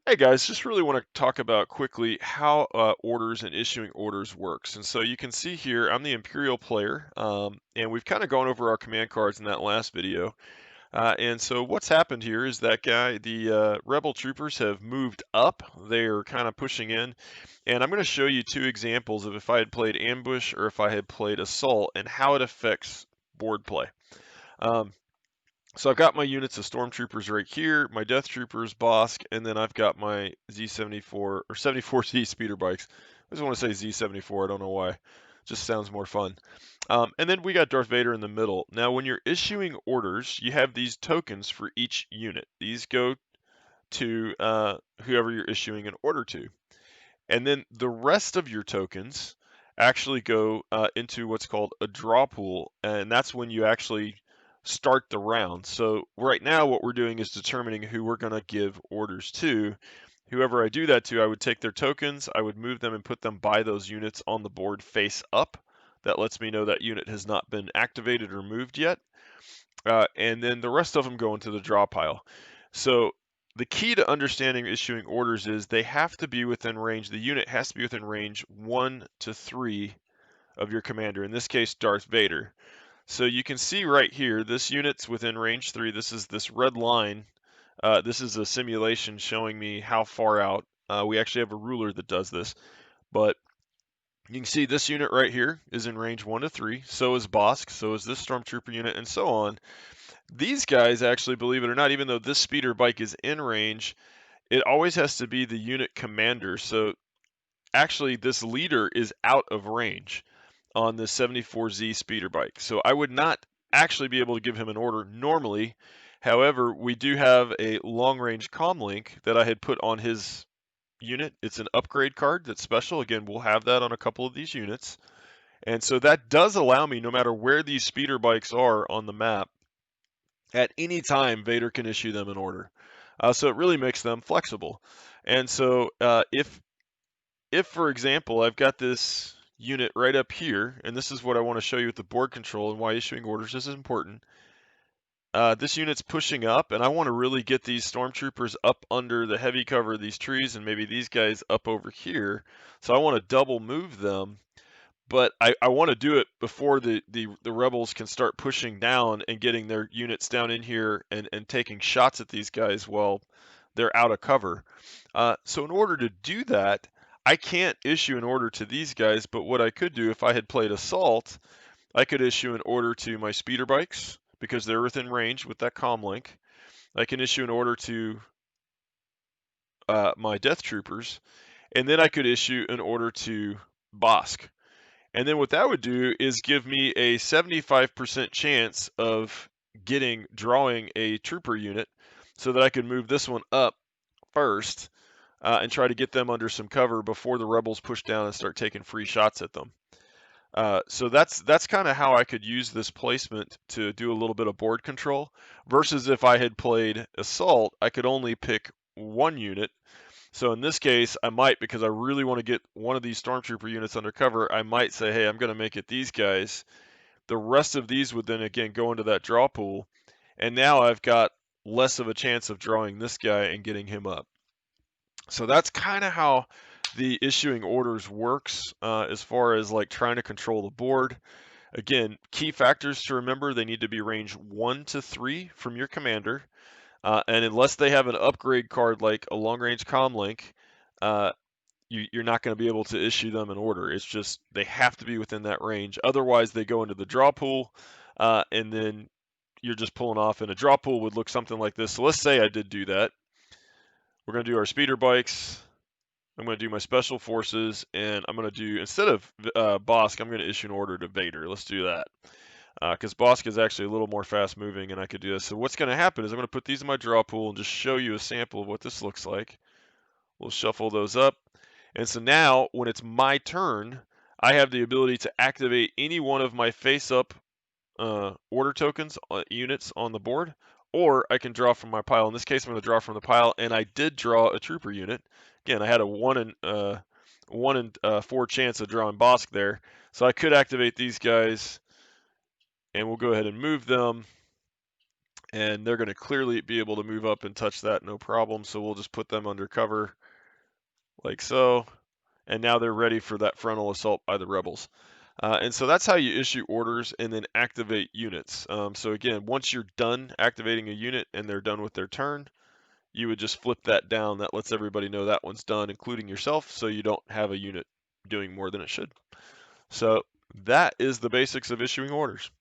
Hey guys, just really want to talk about quickly how orders and issuing orders works. And so you can see here, I'm the Imperial player, and we've kind of gone over our command cards in that last video. And so what's happened here is that the Rebel troopers have moved up. They're kind of pushing in. And I'm going to show you two examples of if I had played ambush or if I had played assault and how it affects board play. Um, so I've got my units of stormtroopers right here, my death troopers, Bosk, and then I've got my Z-74 or 74Z speeder bikes. I just want to say Z-74, I don't know why. Just sounds more fun. And then we got Darth Vader in the middle. Now, when you're issuing orders, you have these tokens for each unit. These go to whoever you're issuing an order to. And then the rest of your tokens actually go into what's called a draw pool, and that's when you actually start the round. So right now what we're doing is determining who we're going to give orders to. Whoever I do that to, I would take their tokens, I would move them and put them by those units on the board face up. That lets me know that unit has not been activated or moved yet. And then the rest of them go into the draw pile. So the key to understanding issuing orders is they have to be within range. The unit has to be within range 1 to 3 of your commander, in this case, Darth Vader. So you can see right here, this unit's within range 3. This is this red line. This is a simulation showing me how far out. We actually have a ruler that does this. But you can see this unit right here is in range 1 to 3. So is Bosk. So is this Stormtrooper unit, and so on. These guys actually, believe it or not, even though this speeder bike is in range, it always has to be the unit commander. So actually, this leader is out of range on the 74Z speeder bike. So I would not actually be able to give him an order normally. However, we do have a long range comm link that I had put on his unit. It's an upgrade card that's special. Again, we'll have that on a couple of these units. And so that does allow me, no matter where these speeder bikes are on the map, at any time, Vader can issue them an order. So it really makes them flexible. And so if for example, I've got this unit right up here, and this is what I want to show you with the board control and why issuing orders is important. This unit's pushing up, and I want to really get these stormtroopers up under the heavy cover of these trees, and maybe these guys up over here. So I want to double move them, but I want to do it before the rebels can start pushing down and getting their units down in here and taking shots at these guys while they're out of cover. So in order to do that, I can't issue an order to these guys, but what I could do if I had played assault, I could issue an order to my speeder bikes because they're within range with that comm link. I can issue an order to my death troopers, and then I could issue an order to Bosk. And then what that would do is give me a 75% chance of drawing a trooper unit so that I could move this one up first and try to get them under some cover before the rebels push down and start taking free shots at them. So that's kind of how I could use this placement to do a little bit of board control versus if I had played assault, I could only pick one unit. So in this case, I might, because I really want to get one of these stormtrooper units under cover, I might say, hey, I'm going to make it these guys. The rest of these would then again go into that draw pool, and now I've got less of a chance of drawing this guy and getting him up. So that's kind of how the issuing orders works as far as like trying to control the board. Again, key factors to remember, they need to be range 1 to 3 from your commander. And unless they have an upgrade card like a long range comm link, you're not going to be able to issue them an order. It's just they have to be within that range. Otherwise, they go into the draw pool, and then you're just pulling off. And a draw pool would look something like this. So let's say I did do that. We're going to do our speeder bikes. I'm going to do my special forces, and I'm going to do, instead of Bosk, I'm going to issue an order to Vader. Let's do that. Because Bosk is actually a little more fast moving, and I could do this. So what's going to happen is I'm going to put these in my draw pool and just show you a sample of what this looks like. We'll shuffle those up. And so now, when it's my turn, I have the ability to activate any one of my face-up order tokens units on the board, or I can draw from my pile. In this case, I'm going to draw from the pile, and I did draw a trooper unit. Again, I had a 1 in 4 chance of drawing Bosk there, so I could activate these guys, and we'll go ahead and move them. and they're going to clearly be able to move up and touch that no problem. So we'll just put them under cover like so, and now they're ready for that frontal assault by the rebels. And so that's how you issue orders and then activate units. So again, once you're done activating a unit and they're done with their turn, you would just flip that down. That lets everybody know that one's done, including yourself, so you don't have a unit doing more than it should. So that is the basics of issuing orders.